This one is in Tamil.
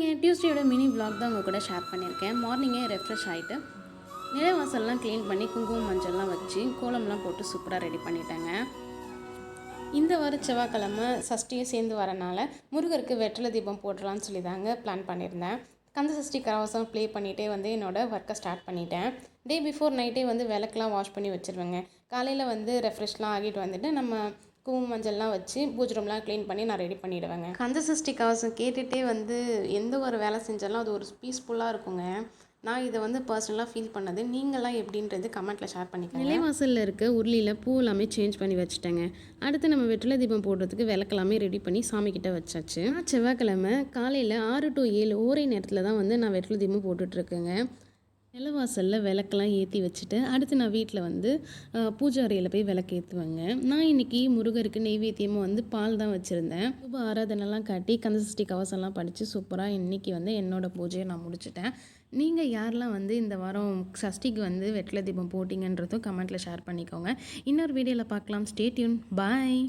மார்னிங்கே டியூஸ்டேயோட மினி vlog தான் உங்கள் கூட ஷேர் பண்ணியிருக்கேன். மார்னிங்கே ரெஃப்ரெஷ் ஆகிட்டு நிலவாசல்லாம் க்ளீன் பண்ணி குங்குமம் மஞ்சள்லாம் வச்சு கோலம்லாம் போட்டு சூப்பராக ரெடி பண்ணிட்டேங்க. இந்த வாரம் செவ்வாய்க்கிழமை சஷ்டியும் சேர்ந்து வரனால முருகருக்கு வெற்றிலை தீபம் போடலான்னு சொல்லி தாங்க பிளான் பண்ணியிருந்தேன். கந்த சஷ்டி கரவசம் ப்ளே பண்ணிகிட்டே வந்து என்னோடய ஒர்க்கை ஸ்டார்ட் பண்ணிட்டேன். டே பிஃபோர் நைட்டே வந்து விளக்கெலாம் வாஷ் பண்ணி வச்சுருவேங்க. காலையில் வந்து ரெஃப்ரெஷ்லாம் ஆகிட்டு வந்துட்டு நம்ம குங்குமம் மஞ்சள்லாம் வச்சு பூஜை ரூம்லாம் க்ளீன் பண்ணி நான் ரெடி பண்ணிவிடுவேங்க. கந்த சஷ்டி கவசம் கேட்டுகிட்டே வந்து எந்த ஒரு வேலை செஞ்சாலும் அது ஒரு பீஸ்ஃபுல்லாக இருக்குங்க. நான் இதை வந்து பர்சனலாக ஃபீல் பண்ணது. நீங்களாம் எப்படின்றது கமெண்ட்டில் ஷேர் பண்ணிக்கோங்க. நிலைவாசலில் இருக்க உருளியில் பூ எல்லாமே சேஞ்ச் பண்ணி வச்சுட்டேங்க. அடுத்து நம்ம வெற்றிலை தீபம் போடுறதுக்கு விளக்கெல்லாமே ரெடி பண்ணி சாமிக்கிட்ட வச்சாச்சு. செவ்வாய்க்கிழமை காலையில் 6 to 7 ஓரை நேரத்தில் தான் வந்து நான் வெற்றிலை தீபம் போட்டுட்ருக்கேங்க. நிலவாசலில் விளக்கெல்லாம் ஏற்றி வச்சுட்டு அடுத்து நான் வீட்டில் வந்து பூஜை அறையில் போய் விளக்கு ஏற்றுவேங்க. நான் இன்றைக்கி முருகருக்கு நெய்வேத்தியமாக வந்து பால் தான் வச்சுருந்தேன். சுப ஆராதனைலாம் காட்டி கந்தசஷ்டி கவசம்லாம் படித்து சூப்பராக இன்றைக்கி வந்து என்னோடய பூஜையை நான் முடிச்சிட்டேன். நீங்கள் யாரெல்லாம் வந்து இந்த வாரம் சஷ்டிக்கு வந்து வெற்றிலை தீபம் போட்டிங்கன்றதும் கமெண்ட்டில் ஷேர் பண்ணிக்கோங்க. இன்னொரு வீடியோவில் பார்க்கலாம். Stay tune. பாய்.